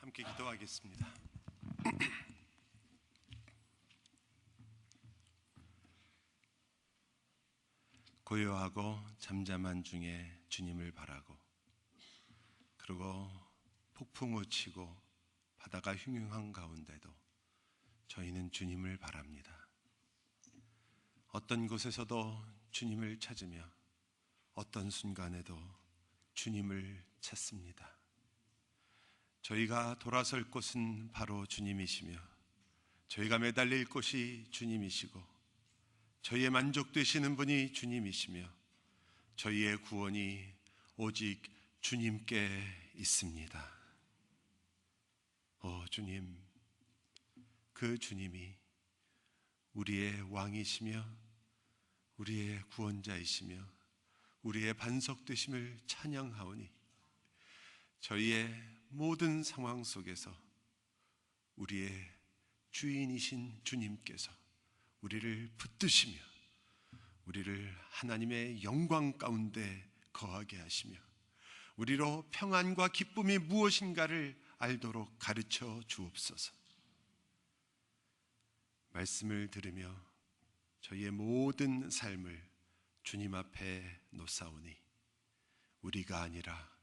함께 기도하겠습니다. 고요하고 잠잠한 중에 주님을 바라고, 그리고 폭풍우 치고 바다가 흉흉한 가운데도 저희는 주님을 바랍니다. 어떤 곳에서도 주님을 찾으며 어떤 순간에도 주님을 찾습니다. 저희가 돌아설 곳은 바로 주님이시며, 저희가 매달릴 곳이 주님이시고, 저희의 만족 되시는 분이 주님이시며, 저희의 구원이 오직 주님께 있습니다. 오 주님, 그 주님이 우리의 왕이시며 우리의 구원자이시며 우리의 반석 되심을 찬양하오니, 저희의 모든 상황 속에서 우리의 주인이신 주님께서 우리를 붙드시며 우리를 하나님의 영광 가운데 거하게 하시며 우리로 평안과 기쁨이 무엇인가를 알도록 가르쳐 주옵소서. 말씀을 들으며 저희의 모든 삶을 주님 앞에 놓사오니, 우리가 아니라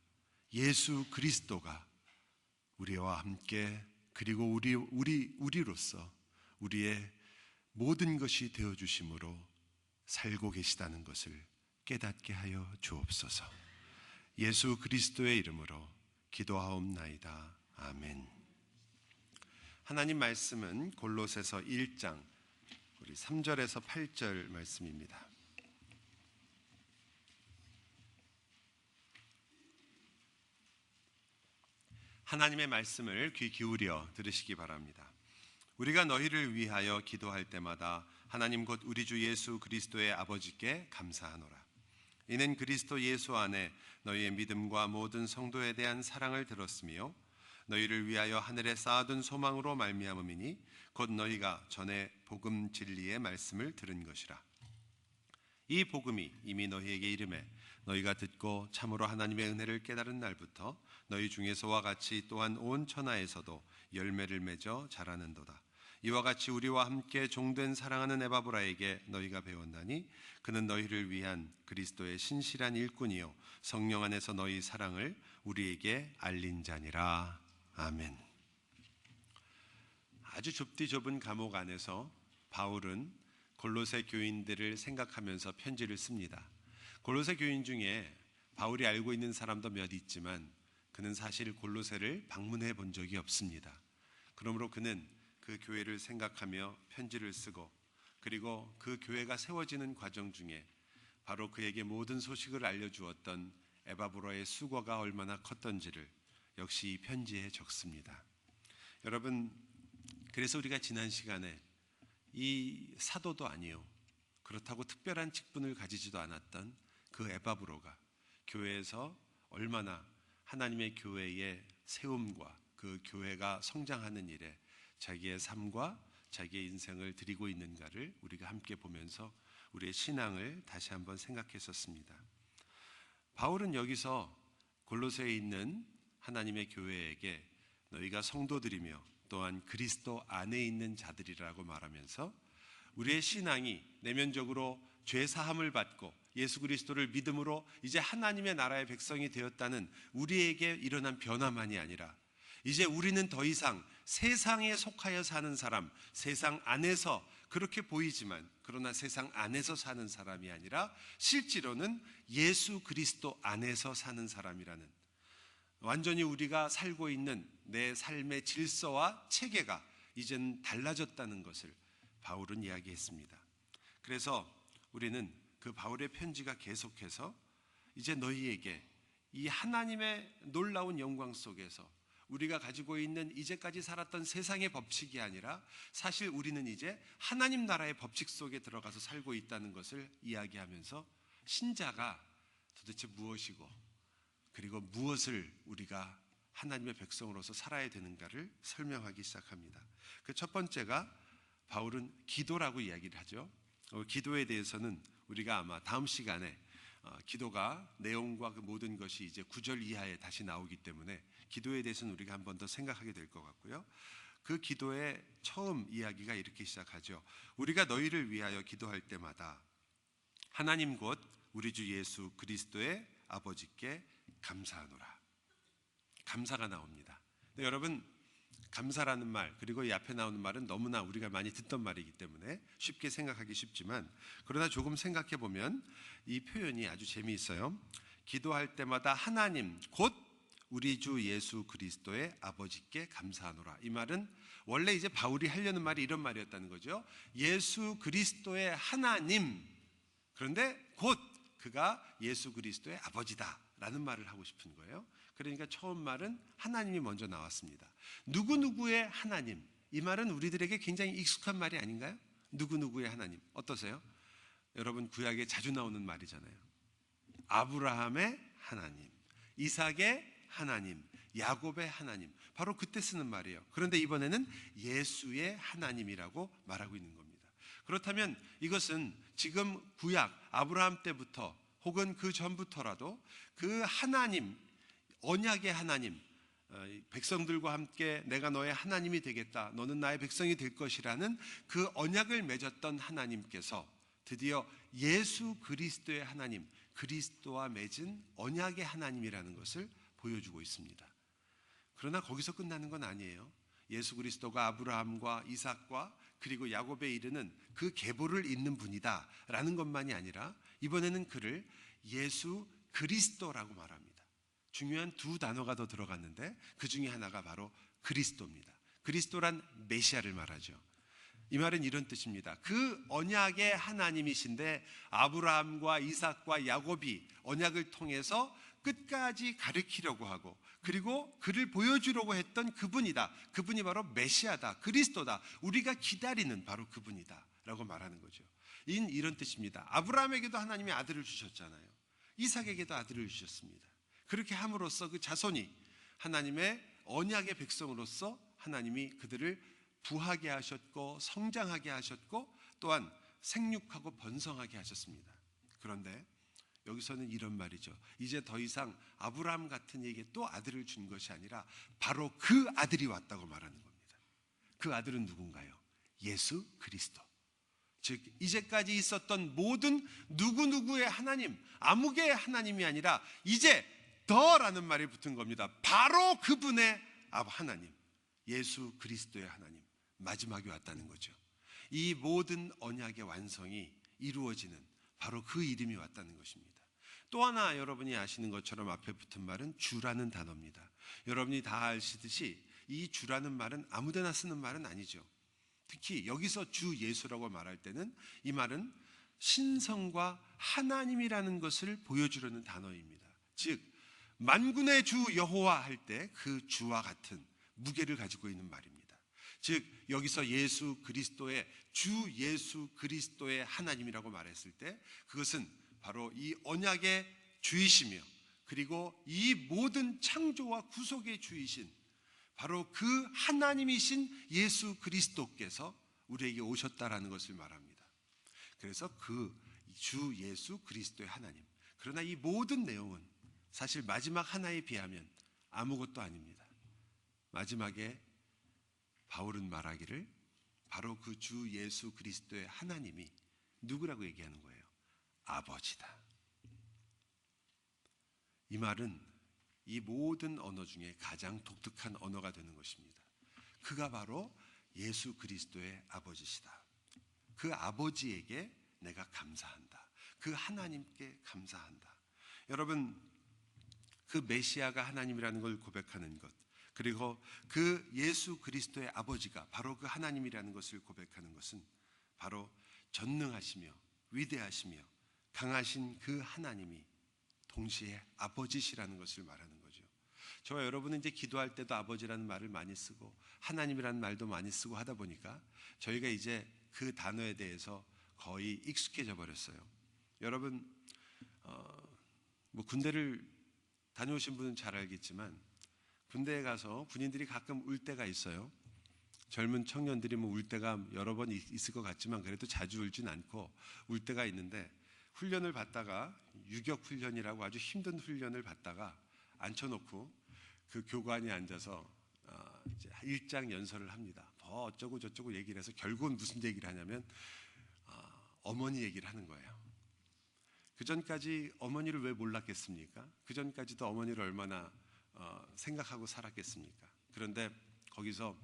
예수 그리스도가 우리와 함께, 그리고 우리로서 우리의 모든 것이 되어주심으로 살고 계시다는 것을 깨닫게 하여 주옵소서. 예수 그리스도의 이름으로 기도하옵나이다. 아멘. 하나님 말씀은 골로새서 1장 우리 3절에서 8절 말씀입니다. 하나님의 말씀을 귀 기울여 들으시기 바랍니다. 우리가 너희를 위하여 기도할 때마다 하나님 곧 우리 주 예수 그리스도의 아버지께 감사하노라. 이는 그리스도 예수 안에 너희의 믿음과 모든 성도에 대한 사랑을 들었으며 너희를 위하여 하늘에 쌓아둔 소망으로 말미암음이니 곧 너희가 전에 복음 진리의 말씀을 들은 것이라. 이 복음이 이미 너희에게 이름에 너희가 듣고 참으로 하나님의 은혜를 깨달은 날부터 너희 중에서와 같이 또한 온 천하에서도 열매를 맺어 자라는도다. 이와 같이 우리와 함께 종된 사랑하는 에바브라에게 너희가 배웠나니 그는 너희를 위한 그리스도의 신실한 일꾼이요 성령 안에서 너희 사랑을 우리에게 알린 자니라. 아멘. 아주 좁디 좁은 감옥 안에서 바울은 골로새 교인들을 생각하면서 편지를 씁니다. 골로새 교인 중에 바울이 알고 있는 사람도 몇 있지만 그는 사실 골로새를 방문해 본 적이 없습니다. 그러므로 그는 그 교회를 생각하며 편지를 쓰고, 그리고 그 교회가 세워지는 과정 중에 바로 그에게 모든 소식을 알려주었던 에바브라의 수고가 얼마나 컸던지를 역시 이 편지에 적습니다. 여러분, 그래서 우리가 지난 시간에 이 사도도 아니요, 그렇다고 특별한 직분을 가지지도 않았던 그 에바브로가 교회에서 얼마나 하나님의 교회의 세움과 그 교회가 성장하는 일에 자기의 삶과 자기의 인생을 드리고 있는가를 우리가 함께 보면서 우리의 신앙을 다시 한번 생각했었습니다. 바울은 여기서 골로새에 있는 하나님의 교회에게 너희가 성도들이며 또한 그리스도 안에 있는 자들이라고 말하면서 우리의 신앙이 내면적으로 죄 사함을 받고 예수 그리스도를 믿음으로 이제 하나님의 나라의 백성이 되었다는 우리에게 일어난 변화만이 아니라, 이제 우리는 더 이상 세상에 속하여 사는 사람, 세상 안에서 그렇게 보이지만 그러나 세상 안에서 사는 사람이 아니라 실제로는 예수 그리스도 안에서 사는 사람이라는, 완전히 우리가 살고 있는 내 삶의 질서와 체계가 이제는 달라졌다는 것을 바울은 이야기했습니다. 그래서 우리는 그 바울의 편지가 계속해서 이제 너희에게 이 하나님의 놀라운 영광 속에서 우리가 가지고 있는 이제까지 살았던 세상의 법칙이 아니라 사실 우리는 이제 하나님 나라의 법칙 속에 들어가서 살고 있다는 것을 이야기하면서 신자가 도대체 무엇이고, 그리고 무엇을 우리가 하나님의 백성으로서 살아야 되는가를 설명하기 시작합니다. 그 첫 번째가 바울은 기도라고 이야기를 하죠. 기도에 대해서는 우리가 아마 다음 시간에 기도가 내용과 그 모든 것이 이제 9절 이하에 다시 나오기 때문에 기도에 대해서는 우리가 한 번 더 생각하게 될 것 같고요. 그 기도의 처음 이야기가 이렇게 시작하죠. 우리가 너희를 위하여 기도할 때마다 하나님 곧 우리 주 예수 그리스도의 아버지께 감사하노라. 감사가 나옵니다. 근데 여러분, 감사라는 말, 그리고 이 앞에 나오는 말은 너무나 우리가 많이 듣던 말이기 때문에 쉽게 생각하기 쉽지만, 그러나 조금 생각해 보면 이 표현이 아주 재미있어요. 기도할 때마다 하나님 곧 우리 주 예수 그리스도의 아버지께 감사하노라. 이 말은 원래 이제 바울이 하려는 말이 이런 말이었다는 거죠. 예수 그리스도의 하나님, 그런데 곧 그가 예수 그리스도의 아버지다라는 말을 하고 싶은 거예요. 그러니까 처음 말은 하나님이 먼저 나왔습니다. 누구누구의 하나님, 이 말은 우리들에게 굉장히 익숙한 말이 아닌가요? 누구누구의 하나님, 어떠세요? 여러분, 구약에 자주 나오는 말이잖아요. 아브라함의 하나님, 이삭의 하나님, 야곱의 하나님, 바로 그때 쓰는 말이에요. 그런데 이번에는 예수의 하나님이라고 말하고 있는 겁니다. 그렇다면 이것은 지금 구약 아브라함 때부터 혹은 그 전부터라도 그 하나님, 언약의 하나님, 백성들과 함께 내가 너의 하나님이 되겠다, 너는 나의 백성이 될 것이라는 그 언약을 맺었던 하나님께서 드디어 예수 그리스도의 하나님, 그리스도와 맺은 언약의 하나님이라는 것을 보여주고 있습니다. 그러나 거기서 끝나는 건 아니에요. 예수 그리스도가 아브라함과 이삭과 그리고 야곱에 이르는 그 계보를 잇는 분이다 라는 것만이 아니라 이번에는 그를 예수 그리스도라고 말합니다. 중요한 두 단어가 더 들어갔는데 그 중에 하나가 바로 그리스도입니다. 그리스도란 메시아를 말하죠. 이 말은 이런 뜻입니다. 그 언약의 하나님이신데 아브라함과 이삭과 야곱이 언약을 통해서 끝까지 가르치려고 하고 그리고 그를 보여주려고 했던 그분이다. 그분이 바로 메시아다. 그리스도다. 우리가 기다리는 바로 그분이다 라고 말하는 거죠. 이런 뜻입니다. 아브라함에게도 하나님이 아들을 주셨잖아요. 이삭에게도 아들을 주셨습니다. 그렇게 함으로써 그 자손이 하나님의 언약의 백성으로서 하나님이 그들을 부하게 하셨고 성장하게 하셨고 또한 생육하고 번성하게 하셨습니다. 그런데 여기서는 이런 말이죠. 이제 더 이상 아브라함 같은 이에게 또 아들을 준 것이 아니라 바로 그 아들이 왔다고 말하는 겁니다. 그 아들은 누군가요? 예수 그리스도. 즉 이제까지 있었던 모든 누구누구의 하나님, 아무개의 하나님이 아니라 이제 더라는 말이 붙은 겁니다. 바로 그분의 하나님, 예수 그리스도의 하나님, 마지막에 왔다는 거죠. 이 모든 언약의 완성이 이루어지는 바로 그 이름이 왔다는 것입니다. 또 하나 여러분이 아시는 것처럼 앞에 붙은 말은 주라는 단어입니다. 여러분이 다 아시듯이 이 주라는 말은 아무데나 쓰는 말은 아니죠. 특히 여기서 주 예수라고 말할 때는 이 말은 신성과 하나님이라는 것을 보여주려는 단어입니다. 즉 만군의 주 여호와 할 때 그 주와 같은 무게를 가지고 있는 말입니다. 즉 여기서 예수 그리스도의 주 예수 그리스도의 하나님이라고 말했을 때 그것은 바로 이 언약의 주이시며 그리고 이 모든 창조와 구속의 주이신 바로 그 하나님이신 예수 그리스도께서 우리에게 오셨다라는 것을 말합니다. 그래서 그 주 예수 그리스도의 하나님. 그러나 이 모든 내용은 사실 마지막 하나에 비하면 아무것도 아닙니다. 마지막에 바울은 말하기를 바로 그 주 예수 그리스도의 하나님이 누구라고 얘기하는 거예요? 아버지다. 이 말은 이 모든 언어 중에 가장 독특한 언어가 되는 것입니다. 그가 바로 예수 그리스도의 아버지시다. 그 아버지에게 내가 감사한다. 그 하나님께 감사한다. 여러분, 그 메시아가 하나님이라는 걸 고백하는 것, 그리고 그 예수 그리스도의 아버지가 바로 그 하나님이라는 것을 고백하는 것은 바로 전능하시며 위대하시며 강하신 그 하나님이 동시에 아버지시라는 것을 말하는 거죠. 저와 여러분은 이제 기도할 때도 아버지라는 말을 많이 쓰고 하나님이라는 말도 많이 쓰고 하다 보니까 저희가 이제 그 단어에 대해서 거의 익숙해져 버렸어요. 여러분 뭐 군대를 다녀오신 분은 잘 알겠지만 군대에 가서 군인들이 가끔 울 때가 있어요. 젊은 청년들이 뭐 울 때가 여러 번 있을 것 같지만 그래도 자주 울진 않고 울 때가 있는데 훈련을 받다가 유격 훈련이라고 아주 힘든 훈련을 받다가 앉혀놓고 그 교관이 앉아서 이제 일장 연설을 합니다. 뭐 어쩌고 저쩌고 얘기를 해서 결국은 무슨 얘기를 하냐면 어머니 얘기를 하는 거예요. 그 전까지 어머니를 왜 몰랐겠습니까? 그 전까지도 어머니를 얼마나 생각하고 살았겠습니까? 그런데 거기서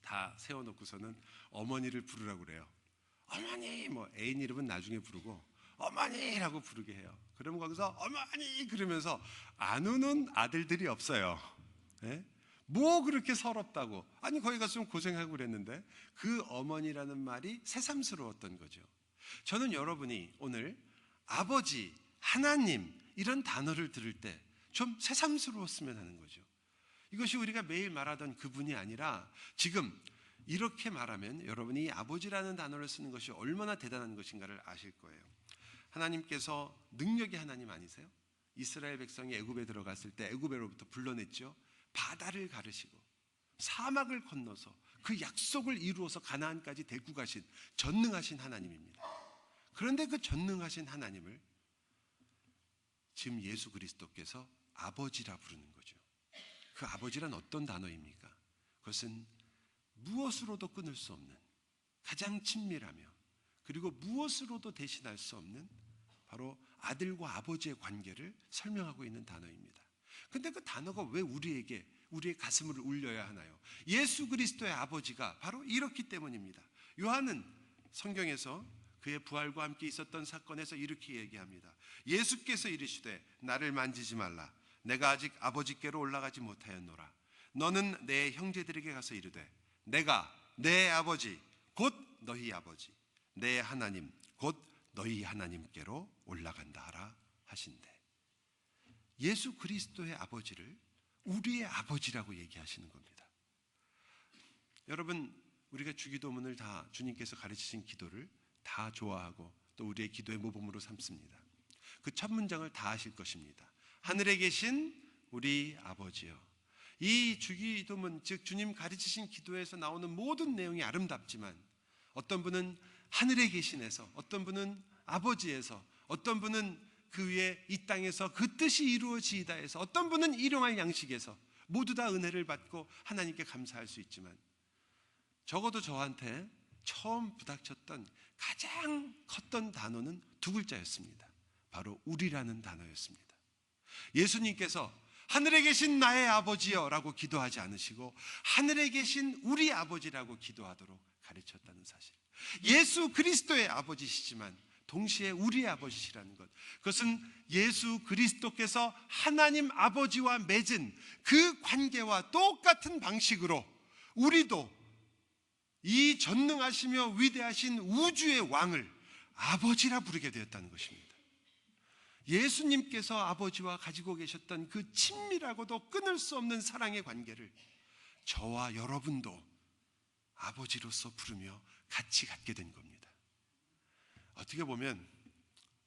다 세워놓고서는 어머니를 부르라고 그래요. 어머니, 뭐 애인 이름은 나중에 부르고 어머니라고 부르게 해요. 그러면 거기서 어머니 그러면서 안 우는 아들들이 없어요. 예? 뭐 그렇게 서럽다고. 아니 거기 가서 좀 고생하고 그랬는데 그 어머니라는 말이 새삼스러웠던 거죠. 저는 여러분이 오늘 아버지, 하나님 이런 단어를 들을 때 좀 새삼스러웠으면 하는 거죠. 이것이 우리가 매일 말하던 그분이 아니라 지금 이렇게 말하면 여러분이 아버지라는 단어를 쓰는 것이 얼마나 대단한 것인가를 아실 거예요. 하나님께서 능력의 하나님 아니세요? 이스라엘 백성이 애굽에 들어갔을 때 애굽으로부터 불러냈죠. 바다를 가르시고 사막을 건너서 그 약속을 이루어서 가나안까지 데리고 가신 전능하신 하나님입니다. 그런데 그 전능하신 하나님을 지금 예수 그리스도께서 아버지라 부르는 거죠. 그 아버지란 어떤 단어입니까? 그것은 무엇으로도 끊을 수 없는 가장 친밀하며 그리고 무엇으로도 대신할 수 없는 바로 아들과 아버지의 관계를 설명하고 있는 단어입니다. 근데 그 단어가 왜 우리에게 우리의 가슴을 울려야 하나요? 예수 그리스도의 아버지가 바로 이렇기 때문입니다. 요한은 성경에서 그의 부활과 함께 있었던 사건에서 이렇게 얘기합니다. 예수께서 이르시되 나를 만지지 말라. 내가 아직 아버지께로 올라가지 못하였노라. 너는 내 형제들에게 가서 이르되 내가 내 아버지 곧 너희 아버지 내 하나님 곧 너희 하나님께로 올라간다 하라 하신대. 예수 그리스도의 아버지를 우리의 아버지라고 얘기하시는 겁니다. 여러분 우리가 주기도문을 다 주님께서 가르치신 기도를 다 좋아하고 또 우리의 기도의 모범으로 삼습니다. 그 첫 문장을 다 하실 것입니다. 하늘에 계신 우리 아버지여. 이 주기도문 즉 주님 가르치신 기도에서 나오는 모든 내용이 아름답지만 어떤 분은 하늘에 계신에서 어떤 분은 아버지에서 어떤 분은 그 위에 이 땅에서 그 뜻이 이루어지이다 해서 어떤 분은 일용할 양식에서 모두 다 은혜를 받고 하나님께 감사할 수 있지만 적어도 저한테 처음 부닥쳤던 가장 컸던 단어는 두 글자였습니다. 바로 우리라는 단어였습니다. 예수님께서 하늘에 계신 나의 아버지여 라고 기도하지 않으시고 하늘에 계신 우리 아버지라고 기도하도록 가르쳤다는 사실. 예수 그리스도의 아버지시지만 동시에 우리의 아버지시라는 것. 그것은 예수 그리스도께서 하나님 아버지와 맺은 그 관계와 똑같은 방식으로 우리도 이 전능하시며 위대하신 우주의 왕을 아버지라 부르게 되었다는 것입니다. 예수님께서 아버지와 가지고 계셨던 그 친밀하고도 끊을 수 없는 사랑의 관계를 저와 여러분도 아버지로서 부르며 같이 갖게 된 겁니다. 어떻게 보면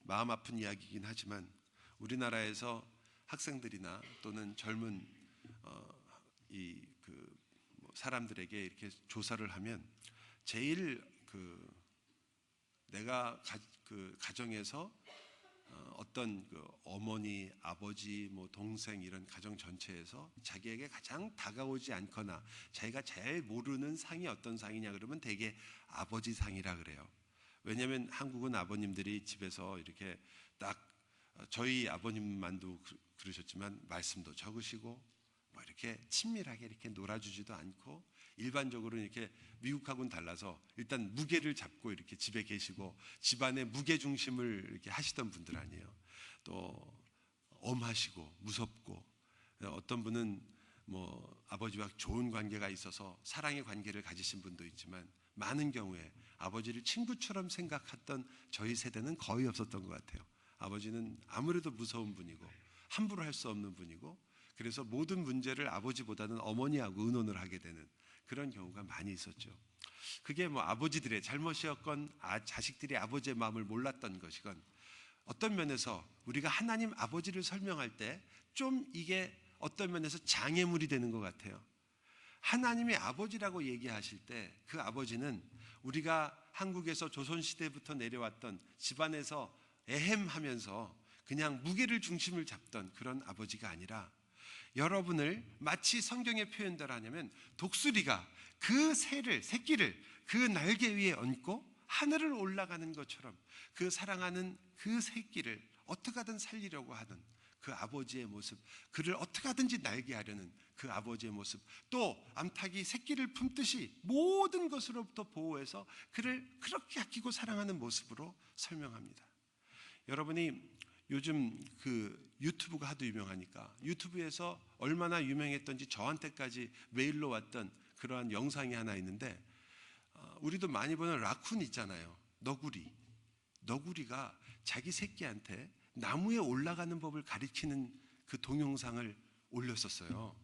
마음 아픈 이야기이긴 하지만 우리나라에서 학생들이나 또는 젊은 사람들에게 이렇게 조사를 하면 제일 내가 가정에서 어떤 어머니, 아버지, 동생 이런 가정 전체에서 자기에게 가장 다가오지 않거나 자기가 제일 모르는 상이 어떤 상이냐 그러면 대개 아버지 상이라 그래요. 왜냐하면 한국은 아버님들이 집에서 이렇게 딱 저희 아버님만도 그러셨지만 말씀도 적으시고 뭐 이렇게 친밀하게 이렇게 놀아주지도 않고 일반적으로 이렇게 미국하고는 달라서 일단 무게를 잡고 이렇게 집에 계시고 집안의 무게 중심을 이렇게 하시던 분들 아니에요. 또 엄하시고 무섭고 어떤 분은 아버지와 좋은 관계가 있어서 사랑의 관계를 가지신 분도 있지만 많은 경우에 아버지를 친구처럼 생각했던 저희 세대는 거의 없었던 것 같아요. 아버지는 아무래도 무서운 분이고 함부로 할 수 없는 분이고 그래서 모든 문제를 아버지보다는 어머니하고 의논을 하게 되는 그런 경우가 많이 있었죠. 그게 아버지들의 잘못이었건 자식들이 아버지의 마음을 몰랐던 것이건 어떤 면에서 우리가 하나님 아버지를 설명할 때 좀 이게 어떤 면에서 장애물이 되는 것 같아요. 하나님의 아버지라고 얘기하실 때 그 아버지는 우리가 한국에서 조선시대부터 내려왔던 집안에서 애헴하면서 그냥 무게를 중심을 잡던 그런 아버지가 아니라 여러분을 마치 성경의 표현대로 하냐면 독수리가 그 새끼를 그 날개 위에 얹고 하늘을 올라가는 것처럼 그 사랑하는 그 새끼를 어떻게 하든 살리려고 하는 그 아버지의 모습, 그를 어떻게 하든지 날게 하려는 그 아버지의 모습, 또 암탉이 새끼를 품듯이 모든 것으로부터 보호해서 그를 그렇게 아끼고 사랑하는 모습으로 설명합니다. 여러분이 요즘 그 유튜브가 하도 유명하니까 유튜브에서 얼마나 유명했던지 저한테까지 메일로 왔던 그러한 영상이 하나 있는데, 우리도 많이 보는 라쿤 있잖아요. 너구리가 자기 새끼한테 나무에 올라가는 법을 가리키는 그 동영상을 올렸었어요.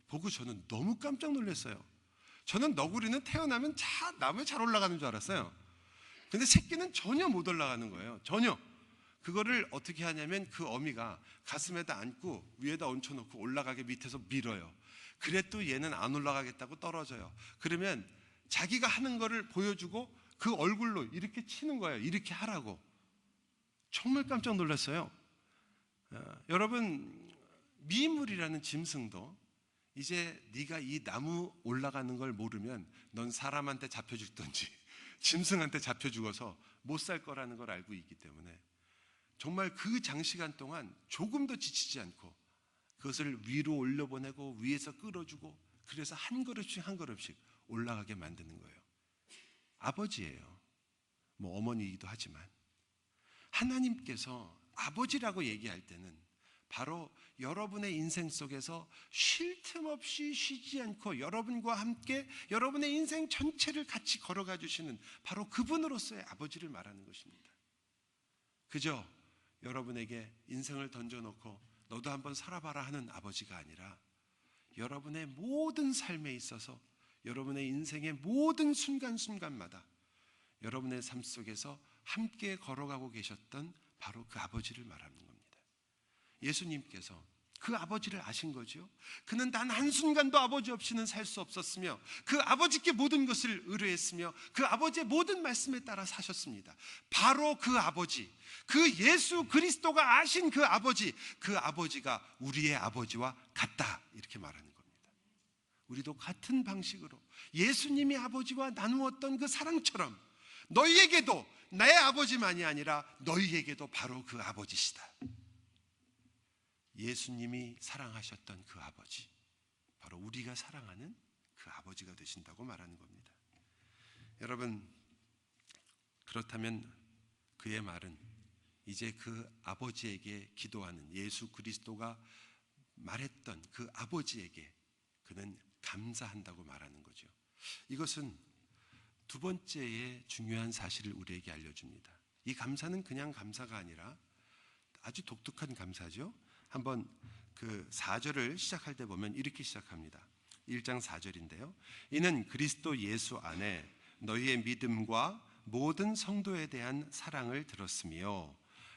보고 저는 너무 깜짝 놀랐어요. 저는 너구리는 태어나면 나무에 잘 올라가는 줄 알았어요. 근데 새끼는 전혀 못 올라가는 거예요. 전혀. 그거를 어떻게 하냐면 그 어미가 가슴에다 안고 위에다 얹혀놓고 올라가게 밑에서 밀어요. 그래도 얘는 안 올라가겠다고 떨어져요. 그러면 자기가 하는 거를 보여주고 그 얼굴로 이렇게 치는 거예요. 이렇게 하라고. 정말 깜짝 놀랐어요. 여러분, 미물이라는 짐승도 이제 네가 이 나무 올라가는 걸 모르면 넌 사람한테 잡혀 죽든지 짐승한테 잡혀 죽어서 못 살 거라는 걸 알고 있기 때문에 정말 그 장시간 동안 조금도 지치지 않고 그것을 위로 올려보내고 위에서 끌어주고, 그래서 한 걸음씩 한 걸음씩 올라가게 만드는 거예요. 아버지예요. 뭐 어머니이기도 하지만 하나님께서 아버지라고 얘기할 때는 바로 여러분의 인생 속에서 쉴 틈 없이 쉬지 않고 여러분과 함께 여러분의 인생 전체를 같이 걸어가 주시는 바로 그분으로서의 아버지를 말하는 것입니다. 그저 여러분에게 인생을 던져놓고 너도 한번 살아봐라 하는 아버지가 아니라 여러분의 모든 삶에 있어서 여러분의 인생의 모든 순간순간마다 여러분의 삶 속에서 함께 걸어가고 계셨던 바로 그 아버지를 말하는 겁니다. 예수님께서 그 아버지를 아신 거죠. 그는 단 한순간도 아버지 없이는 살 수 없었으며 그 아버지께 모든 것을 의뢰했으며 그 아버지의 모든 말씀에 따라 사셨습니다. 바로 그 아버지, 그 예수 그리스도가 아신 그 아버지가 우리의 아버지와 같다, 이렇게 말하는 겁니다. 우리도 같은 방식으로 예수님이 아버지와 나누었던 그 사랑처럼 너희에게도 내 아버지만이 아니라 너희에게도 바로 그 아버지시다. 예수님이 사랑하셨던 그 아버지, 바로 우리가 사랑하는 그 아버지가 되신다고 말하는 겁니다. 여러분, 그렇다면 그의 말은 이제 그 아버지에게 기도하는 예수 그리스도가 말했던 그 아버지에게 그는 감사한다고 말하는 거죠. 이것은 두 번째의 중요한 사실을 우리에게 알려줍니다. 이 감사는 그냥 감사가 아니라 아주 독특한 감사죠. 한번 그 4절을 시작할 때 보면 이렇게 시작합니다. 1장 4절인데요. 이는 그리스도 예수 안에 너희의 믿음과 모든 성도에 대한 사랑을 들었으며,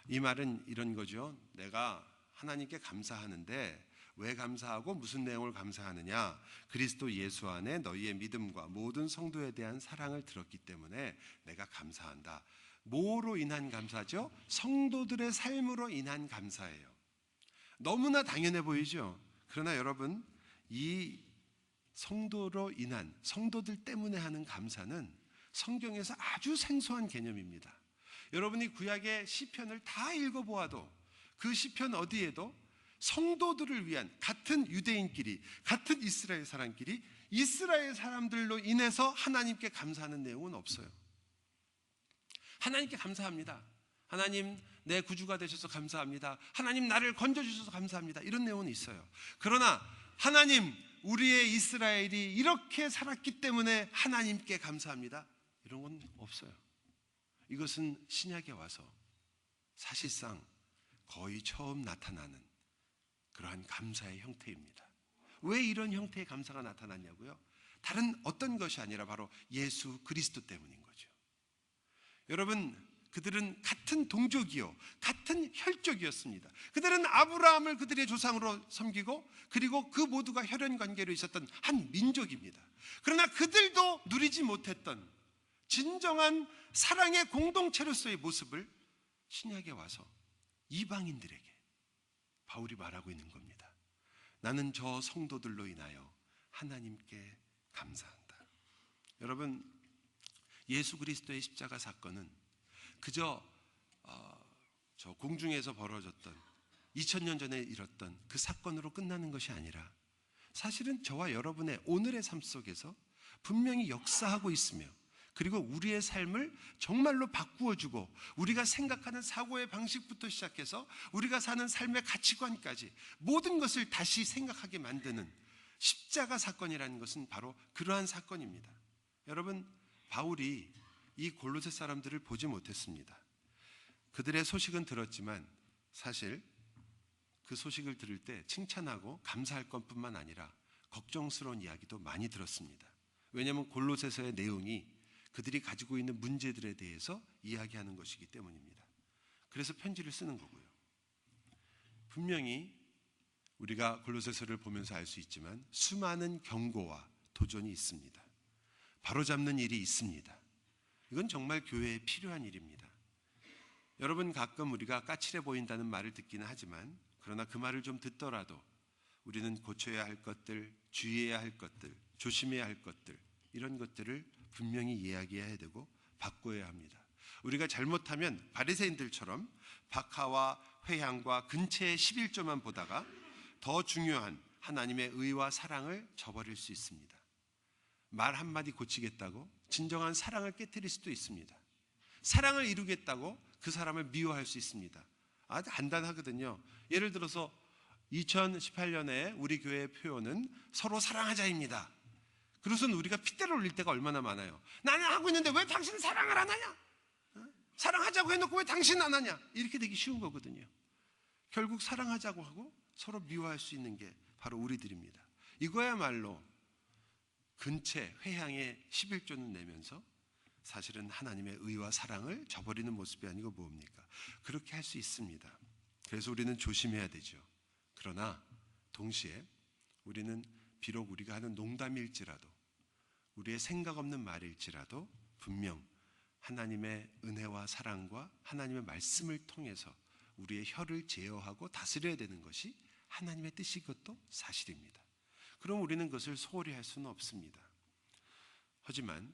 이 말은 이런 거죠. 내가 하나님께 감사하는데 왜 감사하고 무슨 내용을 감사하느냐? 그리스도 예수 안에 너희의 믿음과 모든 성도에 대한 사랑을 들었기 때문에 내가 감사한다. 뭐로 인한 감사죠? 성도들의 삶으로 인한 감사예요. 너무나 당연해 보이죠? 그러나 여러분, 이 성도로 인한, 성도들 때문에 하는 감사는 성경에서 아주 생소한 개념입니다. 여러분이 구약의 시편을 다 읽어보아도 그 시편 어디에도 성도들을 위한, 같은 유대인끼리, 같은 이스라엘 사람끼리 이스라엘 사람들로 인해서 하나님께 감사하는 내용은 없어요. 하나님께 감사합니다. 하나님, 내 구주가 되셔서 감사합니다. 하나님, 나를 건져주셔서 감사합니다. 이런 내용은 있어요. 그러나 하나님, 우리의 이스라엘이 이렇게 살았기 때문에 하나님께 감사합니다, 이런 건 없어요. 이것은 신약에 와서 사실상 거의 처음 나타나는 그러한 감사의 형태입니다. 왜 이런 형태의 감사가 나타났냐고요? 다른 어떤 것이 아니라 바로 예수 그리스도 때문인 거죠. 여러분, 그들은 같은 동족이요, 같은 혈족이었습니다. 그들은 아브라함을 그들의 조상으로 섬기고, 그리고 그 모두가 혈연 관계로 있었던 한 민족입니다. 그러나 그들도 누리지 못했던 진정한 사랑의 공동체로서의 모습을 신약에 와서 이방인들에게 바울이 말하고 있는 겁니다. 나는 저 성도들로 인하여 하나님께 감사한다. 여러분, 예수 그리스도의 십자가 사건은 그저 저 공중에서 벌어졌던 2000년 전에 일었던 그 사건으로 끝나는 것이 아니라 사실은 저와 여러분의 오늘의 삶 속에서 분명히 역사하고 있으며, 그리고 우리의 삶을 정말로 바꾸어주고 우리가 생각하는 사고의 방식부터 시작해서 우리가 사는 삶의 가치관까지 모든 것을 다시 생각하게 만드는 십자가 사건이라는 것은 바로 그러한 사건입니다. 여러분, 바울이 이 골로새 사람들을 보지 못했습니다. 그들의 소식은 들었지만 사실 그 소식을 들을 때 칭찬하고 감사할 것뿐만 아니라 걱정스러운 이야기도 많이 들었습니다. 왜냐하면 골로새서의 내용이 그들이 가지고 있는 문제들에 대해서 이야기하는 것이기 때문입니다. 그래서 편지를 쓰는 거고요. 분명히 우리가 골로새서를 보면서 알 수 있지만 수많은 경고와 도전이 있습니다. 바로잡는 일이 있습니다. 이건 정말 교회에 필요한 일입니다. 여러분, 가끔 우리가 까칠해 보인다는 말을 듣기는 하지만, 그러나 그 말을 좀 듣더라도 우리는 고쳐야 할 것들, 주의해야 할 것들, 조심해야 할 것들, 이런 것들을 분명히 이야기해야 되고 바꿔야 합니다. 우리가 잘못하면 바리새인들처럼 박하와 회향과 근처의 11조만 보다가 더 중요한 하나님의 의와 사랑을 저버릴 수 있습니다. 말 한마디 고치겠다고 진정한 사랑을 깨트릴 수도 있습니다. 사랑을 이루겠다고 그 사람을 미워할 수 있습니다. 아주 간단하거든요. 예를 들어서 2018년에 우리 교회의 표현은 서로 사랑하자입니다. 그것은 우리가 핏대를 올릴 때가 얼마나 많아요. 나는 하고 있는데 왜 당신은 사랑을 안 하냐? 사랑하자고 해놓고 왜 당신은 안 하냐? 이렇게 되기 쉬운 거거든요. 결국 사랑하자고 하고 서로 미워할 수 있는 게 바로 우리들입니다. 이거야말로 근체 회향의 11조는 내면서 사실은 하나님의 의와 사랑을 저버리는 모습이 아니고 뭡니까? 그렇게 할 수 있습니다. 그래서 우리는 조심해야 되죠. 그러나 동시에 우리는 비록 우리가 하는 농담일지라도, 우리의 생각 없는 말일지라도 분명 하나님의 은혜와 사랑과 하나님의 말씀을 통해서 우리의 혀를 제어하고 다스려야 되는 것이 하나님의 뜻이 것도 사실입니다. 그럼 우리는 그것을 소홀히 할 수는 없습니다. 하지만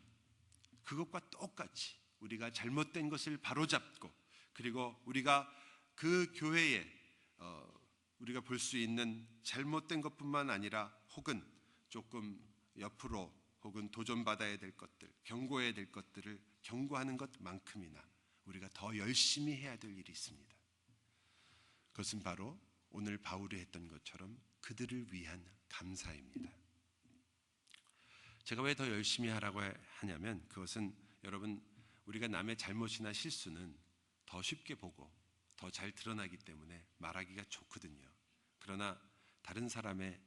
그것과 똑같이 우리가 잘못된 것을 바로잡고, 그리고 우리가 그 교회에 우리가 볼 수 있는 잘못된 것뿐만 아니라 혹은 조금 옆으로 혹은 도전받아야 될 것들, 경고해야 될 것들을 경고하는 것만큼이나 우리가 더 열심히 해야 될 일이 있습니다. 그것은 바로 오늘 바울이 했던 것처럼 그들을 위한 감사입니다. 제가 왜 더 열심히 하라고 하냐면, 그것은 여러분, 우리가 남의 잘못이나 실수는 더 쉽게 보고 더 잘 드러나기 때문에 말하기가 좋거든요. 그러나 다른 사람의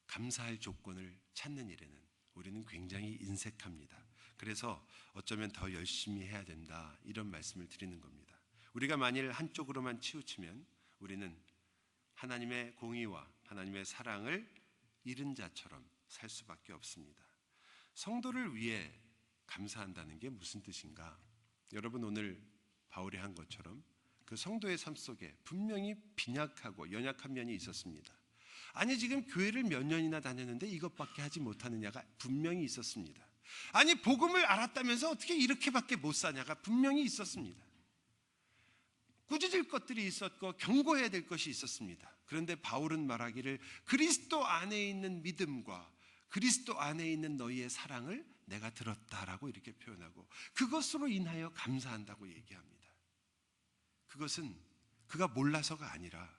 감사할 조건을 찾는 일에는 우리는 굉장히 인색합니다. 그래서 어쩌면 더 열심히 해야 된다, 이런 말씀을 드리는 겁니다. 우리가 만일 한쪽으로만 치우치면 우리는 하나님의 공의와 하나님의 사랑을 잃은 자처럼 살 수밖에 없습니다. 성도를 위해 감사한다는 게 무슨 뜻인가? 여러분, 오늘 바울이 한 것처럼 그 성도의 삶 속에 분명히 빈약하고 연약한 면이 있었습니다. 아니, 지금 교회를 몇 년이나 다녔는데 이것밖에 하지 못하느냐가 분명히 있었습니다. 아니, 복음을 알았다면서 어떻게 이렇게밖에 못 사냐가 분명히 있었습니다. 꾸짖을 것들이 있었고 경고해야 될 것이 있었습니다. 그런데 바울은 말하기를 그리스도 안에 있는 믿음과 그리스도 안에 있는 너희의 사랑을 내가 들었다라고 이렇게 표현하고 그것으로 인하여 감사한다고 얘기합니다. 그것은 그가 몰라서가 아니라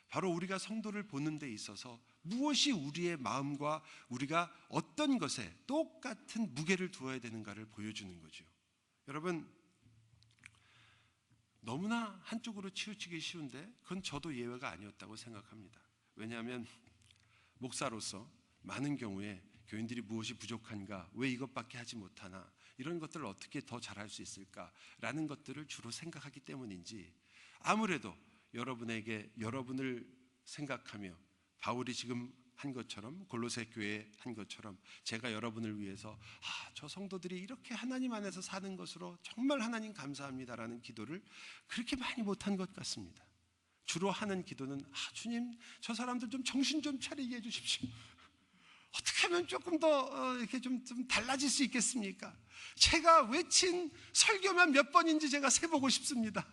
바로 우리가 성도를 보는 데 있어서 무엇이 우리의 마음과 우리가 어떤 것에 똑같은 무게를 두어야 되는가를 보여주는 거죠. 여러분, 너무나 한쪽으로 치우치기 쉬운데 그건 저도 예외가 아니었다고 생각합니다. 왜냐하면 목사로서 많은 경우에 교인들이 무엇이 부족한가, 왜 이것밖에 하지 못하나, 이런 것들을 어떻게 더 잘할 수 있을까라는 것들을 주로 생각하기 때문인지, 아무래도 여러분에게 여러분을 생각하며 바울이 지금 한 것처럼, 골로새 교회 한 것처럼 제가 여러분을 위해서 저 성도들이 이렇게 하나님 안에서 사는 것으로 정말 하나님 감사합니다라는 기도를 그렇게 많이 못한 것 같습니다. 주로 하는 기도는 주님, 저 사람들 좀 정신 좀 차리게 해주십시오. 어떻게 하면 조금 더 이렇게 좀 달라질 수 있겠습니까? 제가 외친 설교만 몇 번인지 제가 세보고 싶습니다.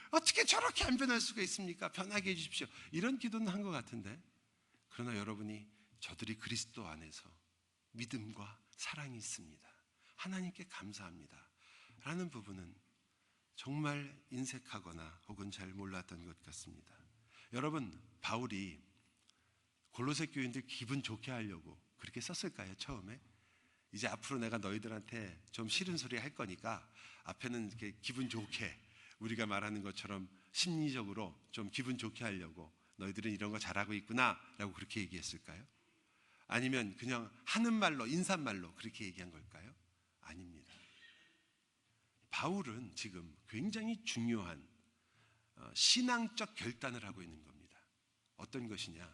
어떻게 저렇게 안 변할 수가 있습니까? 변하게 해주십시오. 이런 기도는 한 것 같은데, 그러나 여러분이 저들이 그리스도 안에서 믿음과 사랑이 있습니다, 하나님께 감사합니다 라는 부분은 정말 인색하거나 혹은 잘 몰랐던 것 같습니다. 여러분, 바울이 골로새 교인들 기분 좋게 하려고 그렇게 썼을까요? 처음에 이제 앞으로 내가 너희들한테 좀 싫은 소리 할 거니까 앞에는 이렇게 기분 좋게, 우리가 말하는 것처럼 심리적으로 좀 기분 좋게 하려고 너희들은 이런 거 잘하고 있구나 라고 그렇게 얘기했을까요? 아니면 그냥 하는 말로, 인사말로 그렇게 얘기한 걸까요? 아닙니다. 바울은 지금 굉장히 중요한 신앙적 결단을 하고 있는 겁니다. 어떤 것이냐?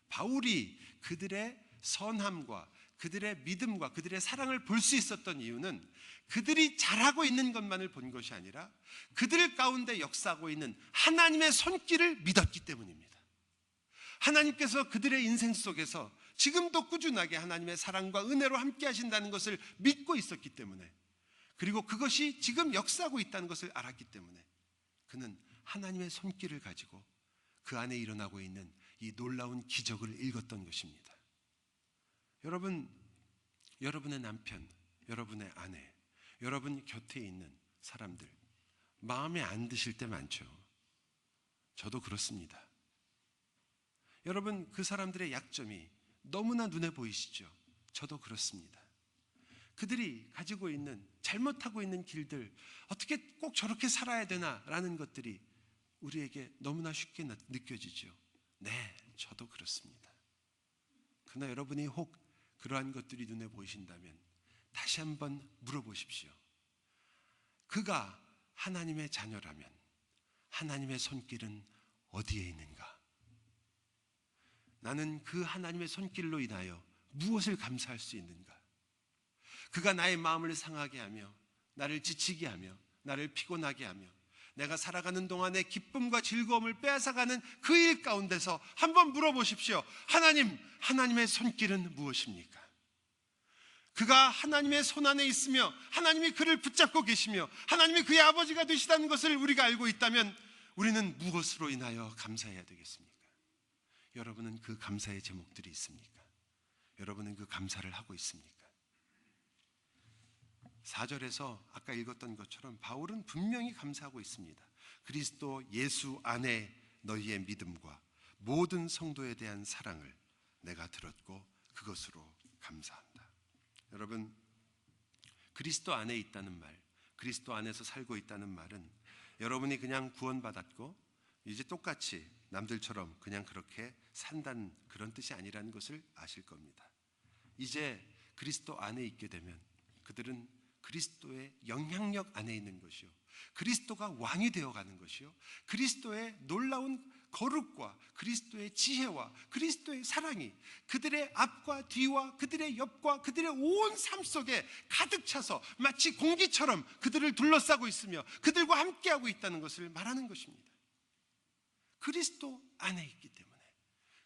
바울이 그들의 선함과 그들의 믿음과 그들의 사랑을 볼 수 있었던 이유는 그들이 잘하고 있는 것만을 본 것이 아니라 그들 가운데 역사하고 있는 하나님의 손길을 믿었기 때문입니다. 하나님께서 그들의 인생 속에서 지금도 꾸준하게 하나님의 사랑과 은혜로 함께 하신다는 것을 믿고 있었기 때문에, 그리고 그것이 지금 역사하고 있다는 것을 알았기 때문에 그는 하나님의 손길을 가지고 그 안에 일어나고 있는 이 놀라운 기적을 읽었던 것입니다. 여러분, 여러분의 남편, 여러분의 아내, 여러분 곁에 있는 사람들 마음에 안 드실 때 많죠. 저도 그렇습니다. 여러분, 그 사람들의 약점이 너무나 눈에 보이시죠? 저도 그렇습니다. 그들이 가지고 있는, 잘못하고 있는 길들, 어떻게 꼭 저렇게 살아야 되나라는 것들이 우리에게 너무나 쉽게 느껴지죠. 네, 저도 그렇습니다. 그러나 여러분이 혹 그러한 것들이 눈에 보이신다면 다시 한번 물어보십시오. 그가 하나님의 자녀라면 하나님의 손길은 어디에 있는가? 나는 그 하나님의 손길로 인하여 무엇을 감사할 수 있는가? 그가 나의 마음을 상하게 하며 나를 지치게 하며 나를 피곤하게 하며 내가 살아가는 동안에 기쁨과 즐거움을 빼앗아가는 그 일 가운데서 한번 물어보십시오. 하나님, 하나님의 손길은 무엇입니까? 그가 하나님의 손 안에 있으며 하나님이 그를 붙잡고 계시며 하나님이 그의 아버지가 되시다는 것을 우리가 알고 있다면 우리는 무엇으로 인하여 감사해야 되겠습니까? 여러분은 그 감사의 제목들이 있습니까? 여러분은 그 감사를 하고 있습니까? 4절에서 아까 읽었던 것처럼 바울은 분명히 감사하고 있습니다. 그리스도 예수 안에 너희의 믿음과 모든 성도에 대한 사랑을 내가 들었고 그것으로 감사한다. 여러분, 그리스도 안에 있다는 말, 그리스도 안에서 살고 있다는 말은 여러분이 그냥 구원받았고 이제 똑같이 남들처럼 그냥 그렇게 산다는 그런 뜻이 아니라는 것을 아실 겁니다. 이제 그리스도 안에 있게 되면 그들은 그리스도의 영향력 안에 있는 것이요, 그리스도가 왕이 되어가는 것이요, 그리스도의 놀라운 거룩과 그리스도의 지혜와 그리스도의 사랑이 그들의 앞과 뒤와 그들의 옆과 그들의 온 삶 속에 가득 차서 마치 공기처럼 그들을 둘러싸고 있으며 그들과 함께하고 있다는 것을 말하는 것입니다. 그리스도 안에 있기 때문에.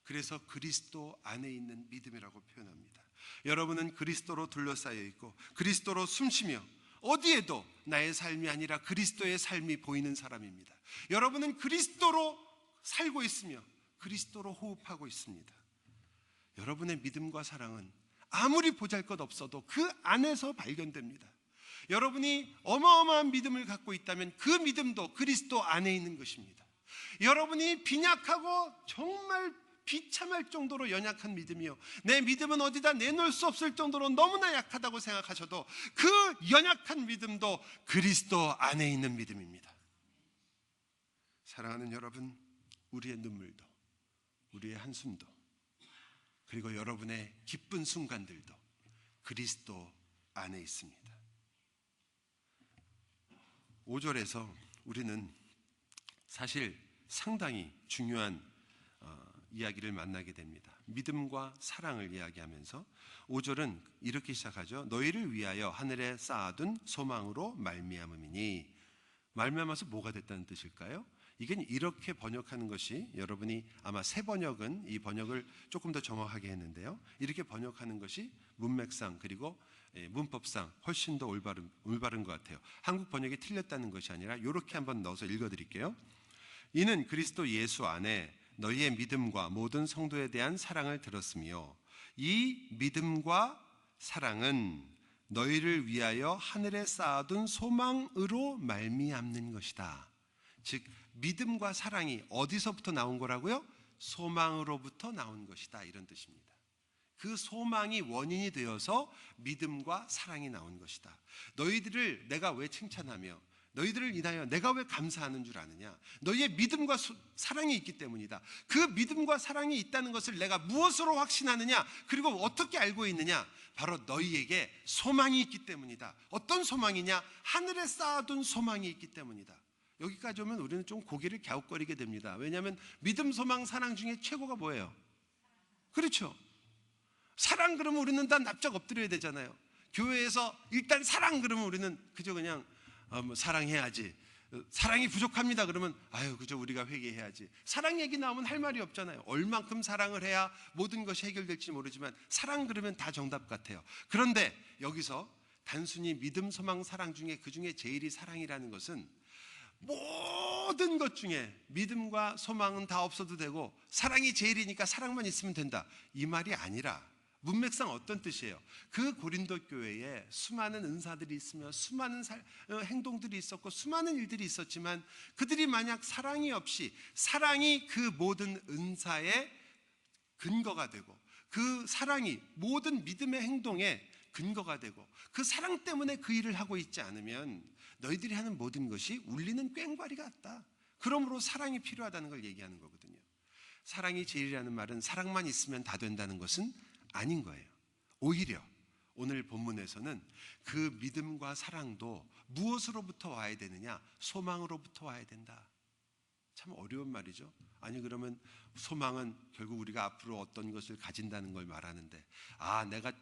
그래서 그리스도 안에 있는 믿음이라고 표현합니다. 여러분은 그리스도로 둘러싸여 있고 그리스도로 숨쉬며 어디에도 나의 삶이 아니라 그리스도의 삶이 보이는 사람입니다. 여러분은 그리스도로 살고 있으며 그리스도로 호흡하고 있습니다. 여러분의 믿음과 사랑은 아무리 보잘것없어도 그 안에서 발견됩니다. 여러분이 어마어마한 믿음을 갖고 있다면 그 믿음도 그리스도 안에 있는 것입니다. 여러분이 빈약하고 정말 비참할 정도로 연약한 믿음이요, 내 믿음은 어디다 내놓을 수 없을 정도로 너무나 약하다고 생각하셔도 그 연약한 믿음도 그리스도 안에 있는 믿음입니다. 사랑하는 여러분, 우리의 눈물도, 우리의 한숨도, 그리고 여러분의 기쁜 순간들도 그리스도 안에 있습니다. 5절에서 우리는 사실 상당히 중요한 이야기를 만나게 됩니다. 믿음과 사랑을 이야기하면서 5절은 이렇게 시작하죠. 너희를 위하여 하늘에 쌓아둔 소망으로 말미암음이니. 말미암아서 뭐가 됐다는 뜻일까요? 이건 이렇게 번역하는 것이, 여러분이 아마 새 번역은 이 번역을 조금 더 정확하게 했는데요, 이렇게 번역하는 것이 문맥상 그리고 문법상 훨씬 더 올바른 것 같아요. 한국 번역이 틀렸다는 것이 아니라 이렇게 한번 넣어서 읽어드릴게요. 이는 그리스도 예수 안에 너희의 믿음과 모든 성도에 대한 사랑을 들었으며 이 믿음과 사랑은 너희를 위하여 하늘에 쌓아둔 소망으로 말미암는 것이다. 즉 믿음과 사랑이 어디서부터 나온 거라고요? 소망으로부터 나온 것이다, 이런 뜻입니다. 그 소망이 원인이 되어서 믿음과 사랑이 나온 것이다. 너희들을 내가 왜 칭찬하며 너희들을 인하여 내가 왜 감사하는 줄 아느냐? 너희의 믿음과 사랑이 있기 때문이다. 그 믿음과 사랑이 있다는 것을 내가 무엇으로 확신하느냐? 그리고 어떻게 알고 있느냐? 바로 너희에게 소망이 있기 때문이다. 어떤 소망이냐? 하늘에 쌓아둔 소망이 있기 때문이다. 여기까지 오면 우리는 좀 고개를 갸웃거리게 됩니다. 왜냐하면 믿음, 소망, 사랑 중에 최고가 뭐예요? 그렇죠. 사랑 그러면 우리는 다 납작 엎드려야 되잖아요. 교회에서 일단 사랑 그러면 우리는 그저 그냥 사랑해야지. 사랑이 부족합니다 그러면 그저 우리가 회개해야지. 사랑 얘기 나오면 할 말이 없잖아요. 얼만큼 사랑을 해야 모든 것이 해결될지 모르지만 사랑 그러면 다 정답 같아요. 그런데 여기서 단순히 믿음, 소망, 사랑 중에 그 중에 제일이 사랑이라는 것은 모든 것 중에 믿음과 소망은 다 없어도 되고 사랑이 제일이니까 사랑만 있으면 된다, 이 말이 아니라 문맥상 어떤 뜻이에요? 그 고린도 교회에 수많은 은사들이 있으며 수많은 행동들이 있었고 수많은 일들이 있었지만 그들이 만약 사랑이 없이, 사랑이 그 모든 은사의 근거가 되고 그 사랑이 모든 믿음의 행동의 근거가 되고 그 사랑 때문에 그 일을 하고 있지 않으면 너희들이 하는 모든 것이 울리는 꽹과리 같다. 그러므로 사랑이 필요하다는 걸 얘기하는 거거든요. 사랑이 제일이라는 말은 사랑만 있으면 다 된다는 것은 아닌 거예요. 오히려 오늘 본문에서는 그 믿음과 사랑도 무엇으로부터 와야 되느냐? 소망으로부터 와야 된다. 참 어려운 말이죠. 아니 그러면 소망은 결국 우리가 앞으로 어떤 것을 가진다는 걸 말하는데, 내가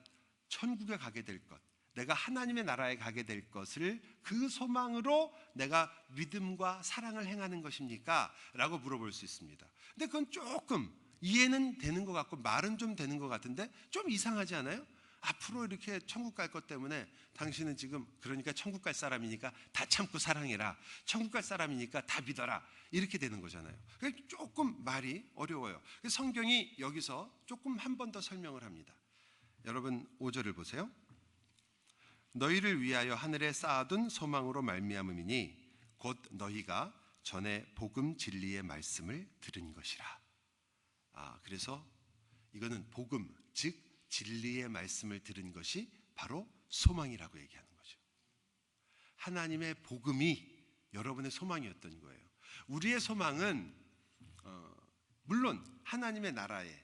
천국에 가게 될 것, 내가 하나님의 나라에 가게 될 것을 그 소망으로 내가 믿음과 사랑을 행하는 것입니까? 라고 물어볼 수 있습니다. 근데 그건 조금 이해는 되는 것 같고 말은 좀 되는 것 같은데 좀 이상하지 않아요? 앞으로 이렇게 천국 갈 것 때문에 당신은 지금 그러니까 천국 갈 사람이니까 다 참고 사랑해라, 천국 갈 사람이니까 다 믿어라, 이렇게 되는 거잖아요. 조금 말이 어려워요. 성경이 여기서 조금 한 번 더 설명을 합니다. 여러분 5절을 보세요. 너희를 위하여 하늘에 쌓아둔 소망으로 말미암음이니 곧 너희가 전에 복음 진리의 말씀을 들은 것이라. 그래서 이거는 복음, 즉 진리의 말씀을 들은 것이 바로 소망이라고 얘기하는 거죠. 하나님의 복음이 여러분의 소망이었던 거예요. 우리의 소망은 물론 하나님의 나라에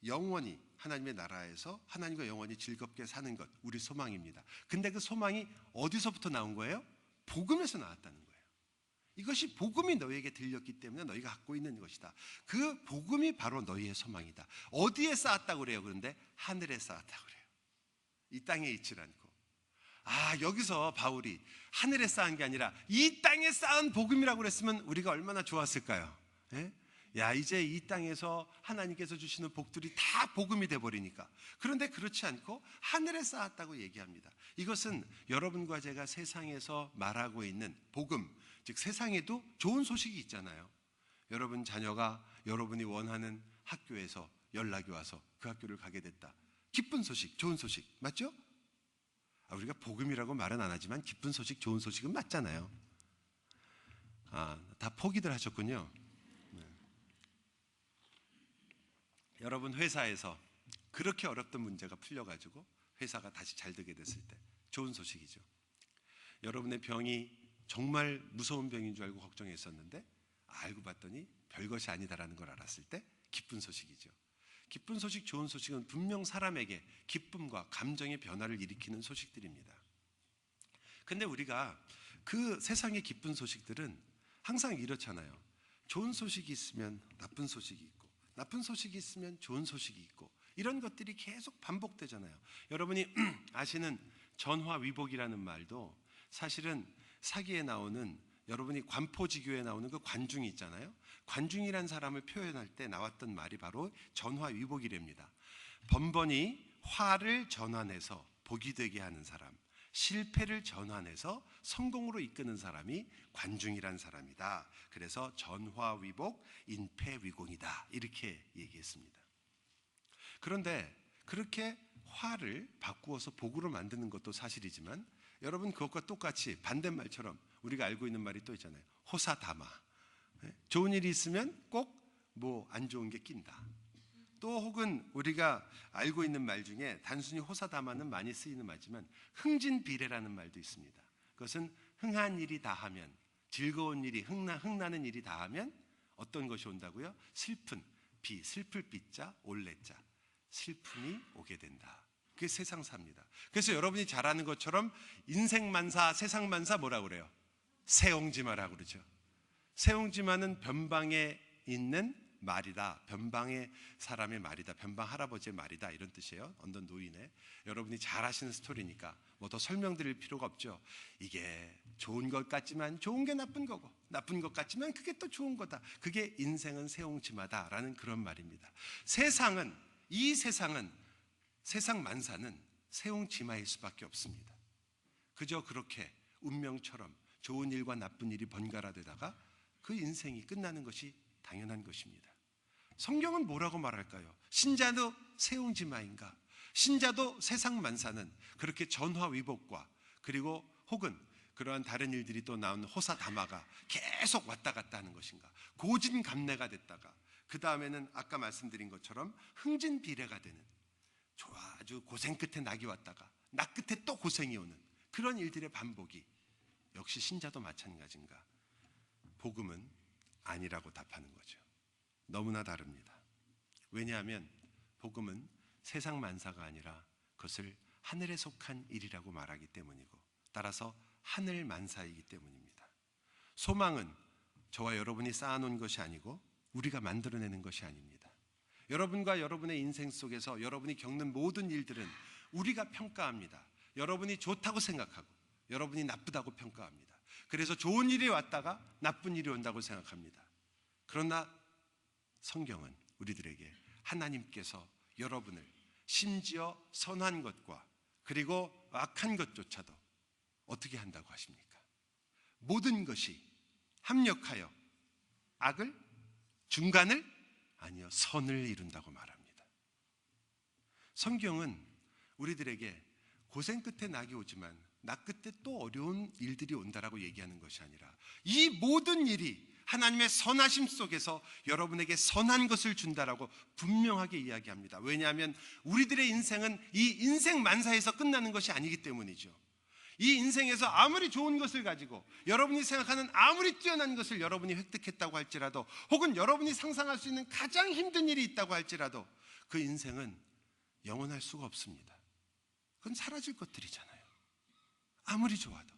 영원히, 하나님의 나라에서 하나님과 영원히 즐겁게 사는 것, 우리 소망입니다. 근데 그 소망이 어디서부터 나온 거예요? 복음에서 나왔다는 거예요. 이것이 복음이 너희에게 들렸기 때문에 너희가 갖고 있는 것이다. 그 복음이 바로 너희의 소망이다. 어디에 쌓았다고 그래요? 그런데 하늘에 쌓았다고 그래요. 이 땅에 있지 않고. 여기서 바울이 하늘에 쌓은 게 아니라 이 땅에 쌓은 복음이라고 그랬으면 우리가 얼마나 좋았을까요? 예? 이제 이 땅에서 하나님께서 주시는 복들이 다 복음이 돼버리니까. 그런데 그렇지 않고 하늘에 쌓았다고 얘기합니다. 이것은 여러분과 제가 세상에서 말하고 있는 복음, 즉 세상에도 좋은 소식이 있잖아요. 여러분 자녀가 여러분이 원하는 학교에서 연락이 와서 그 학교를 가게 됐다. 기쁜 소식, 좋은 소식 맞죠? 우리가 복음이라고 말은 안 하지만 기쁜 소식, 좋은 소식은 맞잖아요. 다 포기들 하셨군요. 여러분 회사에서 그렇게 어렵던 문제가 풀려가지고 회사가 다시 잘 되게 됐을 때 좋은 소식이죠. 여러분의 병이 정말 무서운 병인 줄 알고 걱정했었는데 알고 봤더니 별것이 아니다라는 걸 알았을 때 기쁜 소식이죠. 기쁜 소식, 좋은 소식은 분명 사람에게 기쁨과 감정의 변화를 일으키는 소식들입니다. 근데 우리가 그 세상의 기쁜 소식들은 항상 이렇잖아요. 좋은 소식이 있으면 나쁜 소식이 있고 나쁜 소식이 있으면 좋은 소식이 있고, 이런 것들이 계속 반복되잖아요. 여러분이 아시는 전화위복이라는 말도 사실은 사기에 나오는, 여러분이 관포지교에 나오는 그 관중이 있잖아요. 관중이란 사람을 표현할 때 나왔던 말이 바로 전화위복이랍니다. 번번이 화를 전환해서 복이 되게 하는 사람, 실패를 전환해서 성공으로 이끄는 사람이 관중이란 사람이다. 그래서 전화위복, 인패위공이다, 이렇게 얘기했습니다. 그런데 그렇게 화를 바꾸어서 복으로 만드는 것도 사실이지만, 여러분 그것과 똑같이 반대말처럼 우리가 알고 있는 말이 또 있잖아요. 호사다마. 좋은 일이 있으면 꼭 뭐 안 좋은 게 낀다. 또 혹은 우리가 알고 있는 말 중에 단순히 호사다마는 많이 쓰이는 말이지만 흥진비례라는 말도 있습니다. 그것은 흥한 일이 다하면, 즐거운 일이, 흥나는 일이 다하면 어떤 것이 온다고요? 슬픈 비, 슬플 비자, 올레자, 슬픔이 오게 된다. 그게 세상사입니다. 그래서 여러분이 잘 아는 것처럼 인생만사, 세상만사 뭐라고 그래요? 세옹지마라고 그러죠. 세옹지마는 변방에 있는 말이다, 변방의 사람의 말이다, 변방 할아버지의 말이다, 이런 뜻이에요. 어떤 노인의. 여러분이 잘 아시는 스토리니까 뭐 더 설명드릴 필요가 없죠. 이게 좋은 것 같지만 좋은 게 나쁜 거고, 나쁜 것 같지만 그게 또 좋은 거다. 그게 인생은 세옹지마다라는 그런 말입니다. 이 세상은, 세상 만사는 세옹지마일 수밖에 없습니다. 그저 그렇게 운명처럼 좋은 일과 나쁜 일이 번갈아 되다가 그 인생이 끝나는 것이 당연한 것입니다. 성경은 뭐라고 말할까요? 신자도 세옹지마인가? 신자도 세상 만사는 그렇게 전화위복과, 그리고 혹은 그러한 다른 일들이 또 나온 호사다마가 계속 왔다 갔다 하는 것인가? 고진감래가 됐다가 그 다음에는 아까 말씀드린 것처럼 흥진비례가 되는, 아주 고생 끝에 낙이 왔다가 낙 끝에 또 고생이 오는 그런 일들의 반복이 역시 신자도 마찬가지인가? 복음은 아니라고 답하는 거죠. 너무나 다릅니다. 왜냐하면 복음은 세상 만사가 아니라 그것을 하늘에 속한 일이라고 말하기 때문이고, 따라서 하늘 만사이기 때문입니다. 소망은 저와 여러분이 쌓아놓은 것이 아니고 우리가 만들어내는 것이 아닙니다. 여러분과 여러분의 인생 속에서 여러분이 겪는 모든 일들은 우리가 평가합니다. 여러분이 좋다고 생각하고 여러분이 나쁘다고 평가합니다. 그래서 좋은 일이 왔다가 나쁜 일이 온다고 생각합니다. 그러나 성경은 우리들에게 하나님께서 여러분을 심지어 선한 것과 그리고 악한 것조차도 어떻게 한다고 하십니까? 모든 것이 합력하여 악을, 중간을, 아니요, 선을 이룬다고 말합니다. 성경은 우리들에게 고생 끝에 낙이 오지만 낙 끝에 또 어려운 일들이 온다라고 얘기하는 것이 아니라 이 모든 일이 하나님의 선하심 속에서 여러분에게 선한 것을 준다라고 분명하게 이야기합니다. 왜냐하면 우리들의 인생은 이 인생 만사에서 끝나는 것이 아니기 때문이죠. 이 인생에서 아무리 좋은 것을 가지고 여러분이 생각하는 아무리 뛰어난 것을 여러분이 획득했다고 할지라도, 혹은 여러분이 상상할 수 있는 가장 힘든 일이 있다고 할지라도 그 인생은 영원할 수가 없습니다. 그건 사라질 것들이잖아요. 아무리 좋아도,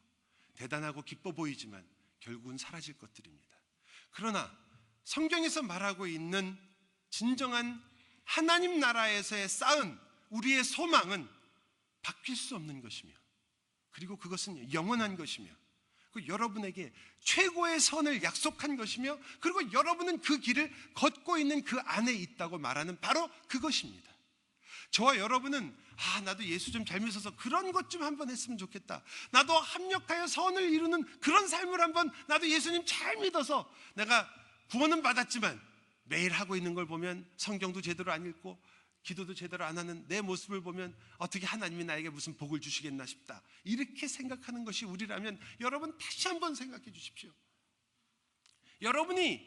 대단하고 기뻐 보이지만 결국은 사라질 것들입니다. 그러나 성경에서 말하고 있는 진정한 하나님 나라에서의 쌓은 우리의 소망은 바뀔 수 없는 것이며, 그리고 그것은 영원한 것이며, 그 여러분에게 최고의 선을 약속한 것이며, 그리고 여러분은 그 길을 걷고 있는 그 안에 있다고 말하는 바로 그것입니다. 저와 여러분은 나도 예수 좀 잘 믿어서 그런 것 좀 한번 했으면 좋겠다, 나도 합력하여 선을 이루는 그런 삶을 한번, 나도 예수님 잘 믿어서 내가 구원은 받았지만 매일 하고 있는 걸 보면 성경도 제대로 안 읽고 기도도 제대로 안 하는 내 모습을 보면 어떻게 하나님이 나에게 무슨 복을 주시겠나 싶다, 이렇게 생각하는 것이 우리라면 여러분 다시 한번 생각해 주십시오. 여러분이,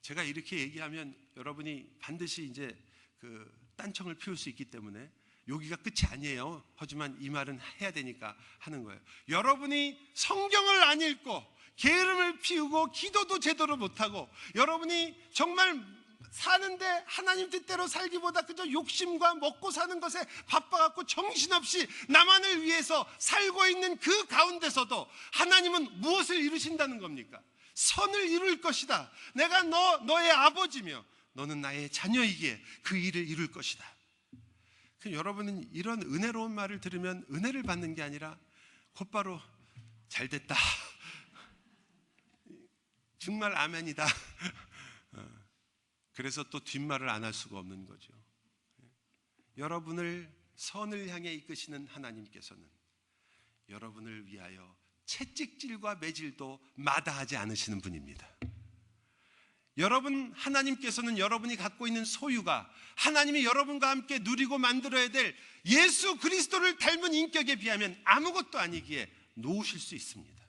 제가 이렇게 얘기하면 여러분이 반드시 이제 그 딴청을 피울 수 있기 때문에 여기가 끝이 아니에요. 하지만 이 말은 해야 되니까 하는 거예요. 여러분이 성경을 안 읽고 게으름을 피우고 기도도 제대로 못하고, 여러분이 정말 사는데 하나님 뜻대로 살기보다 그저 욕심과 먹고 사는 것에 바빠갖고 정신없이 나만을 위해서 살고 있는 그 가운데서도 하나님은 무엇을 이루신다는 겁니까? 선을 이룰 것이다. 내가 너의 아버지며 너는 나의 자녀이기에 그 일을 이룰 것이다. 여러분은 이런 은혜로운 말을 들으면 은혜를 받는 게 아니라 곧바로 잘 됐다, 정말 아멘이다. 그래서 또 뒷말을 안 할 수가 없는 거죠. 여러분을 선을 향해 이끄시는 하나님께서는 여러분을 위하여 채찍질과 매질도 마다하지 않으시는 분입니다. 여러분, 하나님께서는 여러분이 갖고 있는 소유가 하나님이 여러분과 함께 누리고 만들어야 될 예수 그리스도를 닮은 인격에 비하면 아무것도 아니기에 놓으실 수 있습니다.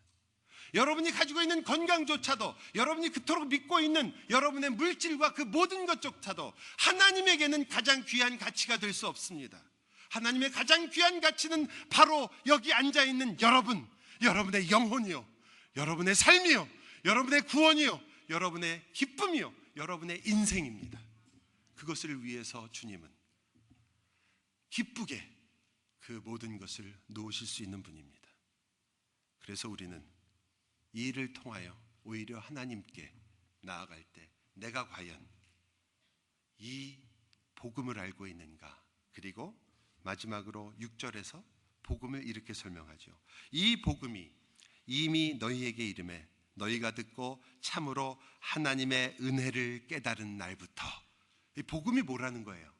여러분이 가지고 있는 건강조차도, 여러분이 그토록 믿고 있는 여러분의 물질과 그 모든 것조차도 하나님에게는 가장 귀한 가치가 될 수 없습니다. 하나님의 가장 귀한 가치는 바로 여기 앉아있는 여러분, 여러분의 영혼이요, 여러분의 삶이요, 여러분의 구원이요, 여러분의 기쁨이요, 여러분의 인생입니다. 그것을 위해서 주님은 기쁘게 그 모든 것을 놓으실 수 있는 분입니다. 그래서 우리는 이 일을 통하여 오히려 하나님께 나아갈 때 내가 과연 이 복음을 알고 있는가? 그리고 마지막으로 6절에서 복음을 이렇게 설명하죠. 이 복음이 이미 너희에게 이르매 너희가 듣고 참으로 하나님의 은혜를 깨달은 날부터. 이 복음이 뭐라는 거예요?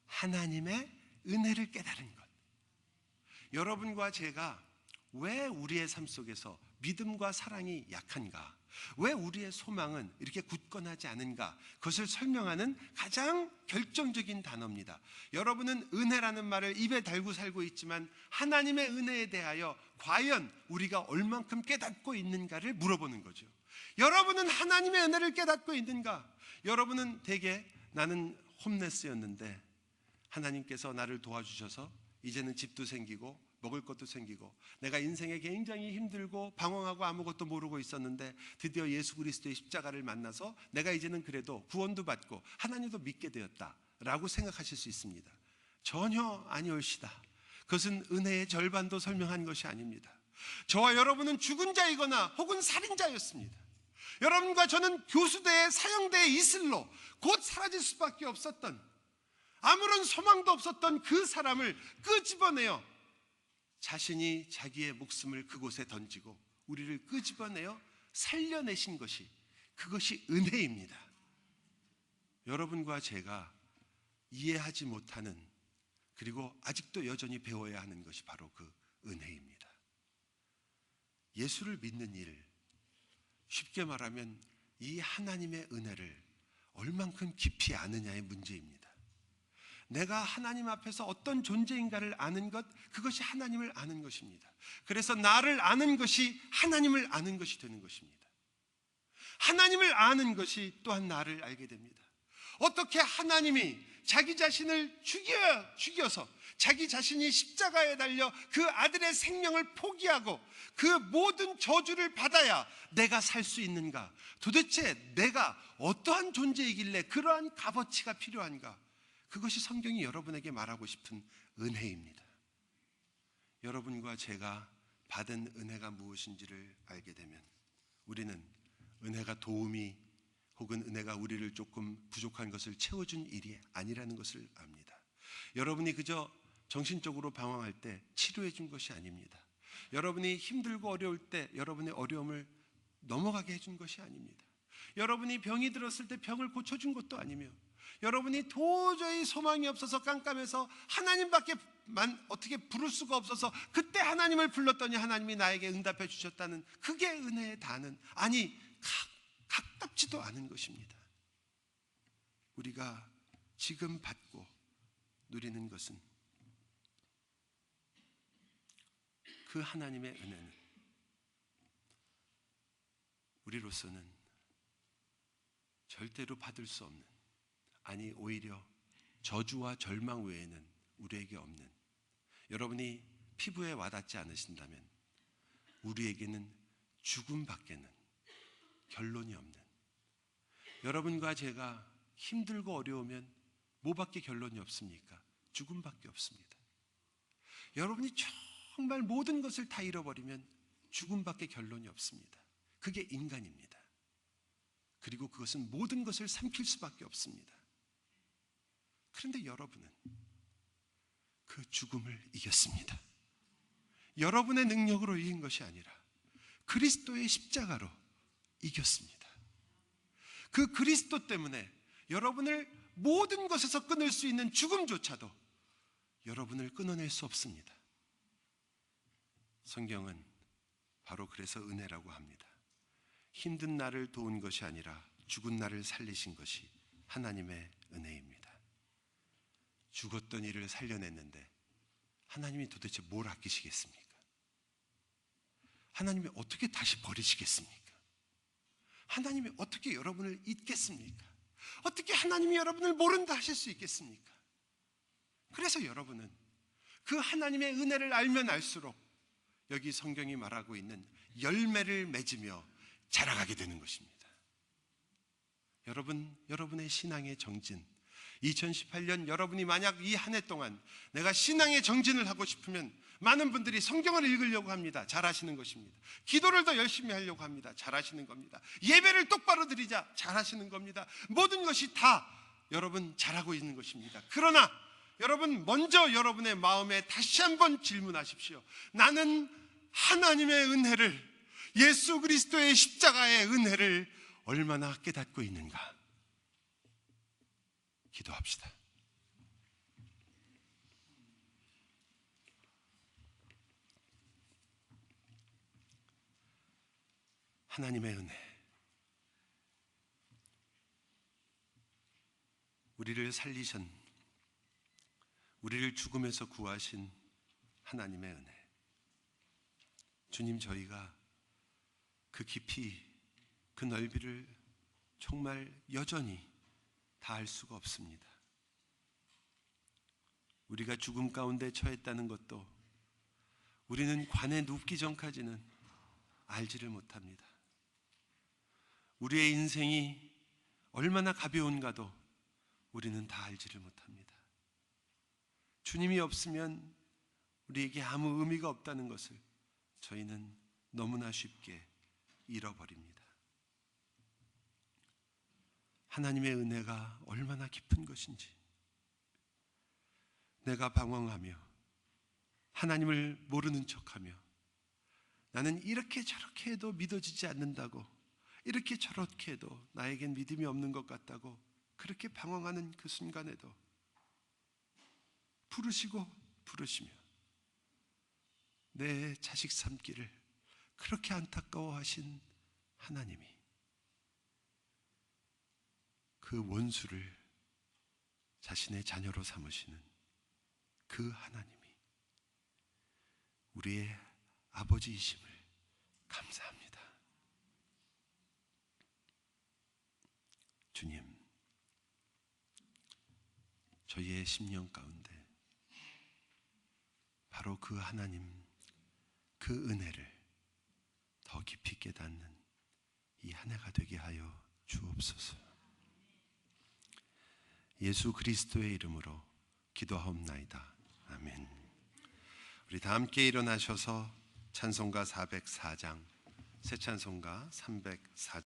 하나님의 은혜를 깨달은 것. 여러분과 제가 왜 우리의 삶 속에서 믿음과 사랑이 약한가? 왜 우리의 소망은 이렇게 굳건하지 않은가? 그것을 설명하는 가장 결정적인 단어입니다. 여러분은 은혜라는 말을 입에 달고 살고 있지만 하나님의 은혜에 대하여 과연 우리가 얼만큼 깨닫고 있는가를 물어보는 거죠. 여러분은 하나님의 은혜를 깨닫고 있는가? 여러분은 대개 나는 홈레스였는데 하나님께서 나를 도와주셔서 이제는 집도 생기고 먹을 것도 생기고 내가 인생에 굉장히 힘들고 방황하고 아무것도 모르고 있었는데 드디어 예수 그리스도의 십자가를 만나서 내가 이제는 그래도 구원도 받고 하나님도 믿게 되었다라고 생각하실 수 있습니다. 전혀 아니올시다. 그것은 은혜의 절반도 설명한 것이 아닙니다. 저와 여러분은 죽은 자이거나 혹은 살인자였습니다. 여러분과 저는 교수대의 사형대의 이슬로 곧 사라질 수밖에 없었던, 아무런 소망도 없었던 그 사람을 끄집어내어 자신이 자기의 목숨을 그곳에 던지고 우리를 끄집어내어 살려내신 것이, 그것이 은혜입니다. 여러분과 제가 이해하지 못하는, 그리고 아직도 여전히 배워야 하는 것이 바로 그 은혜입니다. 예수를 믿는 일, 쉽게 말하면 이 하나님의 은혜를 얼만큼 깊이 아느냐의 문제입니다. 내가 하나님 앞에서 어떤 존재인가를 아는 것, 그것이 하나님을 아는 것입니다. 그래서 나를 아는 것이 하나님을 아는 것이 되는 것입니다. 하나님을 아는 것이 또한 나를 알게 됩니다. 어떻게 하나님이 자기 자신을 죽여서 자기 자신이 십자가에 달려 그 아들의 생명을 포기하고 그 모든 저주를 받아야 내가 살 수 있는가? 도대체 내가 어떠한 존재이길래 그러한 값어치가 필요한가? 그것이 성경이 여러분에게 말하고 싶은 은혜입니다. 여러분과 제가 받은 은혜가 무엇인지를 알게 되면 우리는 은혜가 도움이, 혹은 은혜가 우리를 조금 부족한 것을 채워준 일이 아니라는 것을 압니다. 여러분이 그저 정신적으로 방황할 때 치료해 준 것이 아닙니다. 여러분이 힘들고 어려울 때 여러분의 어려움을 넘어가게 해준 것이 아닙니다. 여러분이 병이 들었을 때 병을 고쳐준 것도 아니며, 여러분이 도저히 소망이 없어서 깜깜해서 하나님밖에 어떻게 부를 수가 없어서 그때 하나님을 불렀더니 하나님이 나에게 응답해 주셨다는 그게 은혜의 다는, 아니 가깝지도 않은 것입니다. 우리가 지금 받고 누리는 것은 그 하나님의 은혜는 우리로서는 절대로 받을 수 없는, 아니 오히려 저주와 절망 외에는 우리에게 없는, 여러분이 피부에 와닿지 않으신다면 우리에게는 죽음밖에는 결론이 없는, 여러분과 제가 힘들고 어려우면 뭐밖에 결론이 없습니까? 죽음밖에 없습니다. 여러분이 정말 모든 것을 다 잃어버리면 죽음밖에 결론이 없습니다. 그게 인간입니다. 그리고 그것은 모든 것을 삼킬 수밖에 없습니다. 그런데 여러분은 그 죽음을 이겼습니다. 여러분의 능력으로 이긴 것이 아니라 그리스도의 십자가로 이겼습니다. 그 그리스도 때문에 여러분을 모든 것에서 끊을 수 있는 죽음조차도 여러분을 끊어낼 수 없습니다. 성경은 바로 그래서 은혜라고 합니다. 힘든 나를 도운 것이 아니라 죽은 나를 살리신 것이 하나님의 은혜입니다. 죽었던 이를 살려냈는데 하나님이 도대체 뭘 아끼시겠습니까? 하나님이 어떻게 다시 버리시겠습니까? 하나님이 어떻게 여러분을 잊겠습니까? 어떻게 하나님이 여러분을 모른다 하실 수 있겠습니까? 그래서 여러분은 그 하나님의 은혜를 알면 알수록 여기 성경이 말하고 있는 열매를 맺으며 자라가게 되는 것입니다. 여러분의 신앙의 정진, 2018년 여러분이 만약 이 한 해 동안 내가 신앙의 정진을 하고 싶으면 많은 분들이 성경을 읽으려고 합니다. 잘하시는 것입니다. 기도를 더 열심히 하려고 합니다. 잘하시는 겁니다. 예배를 똑바로 드리자. 잘하시는 겁니다. 모든 것이 다 여러분 잘하고 있는 것입니다. 그러나 여러분 먼저 여러분의 마음에 다시 한번 질문하십시오. 나는 하나님의 은혜를, 예수 그리스도의 십자가의 은혜를 얼마나 깨닫고 있는가? 기도합시다. 하나님의 은혜, 우리를 살리신, 우리를 죽음에서 구하신 하나님의 은혜. 주님, 저희가 그 깊이, 그 넓이를 정말 여전히 다 알 수가 없습니다. 우리가 죽음 가운데 처했다는 것도 우리는 관에 눕기 전까지는 알지를 못합니다. 우리의 인생이 얼마나 가벼운가도 우리는 다 알지를 못합니다. 주님이 없으면 우리에게 아무 의미가 없다는 것을 저희는 너무나 쉽게 잃어버립니다. 하나님의 은혜가 얼마나 깊은 것인지, 내가 방황하며 하나님을 모르는 척하며 나는 이렇게 저렇게 해도 믿어지지 않는다고, 이렇게 저렇게 해도 나에겐 믿음이 없는 것 같다고 그렇게 방황하는 그 순간에도 부르시며 내 자식 삼기를 그렇게 안타까워하신 하나님이, 그 원수를 자신의 자녀로 삼으시는 그 하나님이 우리의 아버지이심을 감사합니다. 주님, 저희의 심령 가운데 바로 그 하나님, 그 은혜를 더 깊이 깨닫는 이 한 해가 되게 하여 주옵소서. 예수 그리스도의 이름으로 기도하옵나이다. 아멘. 우리 다 함께 일어나셔서 찬송가 404장, 새 찬송가 304장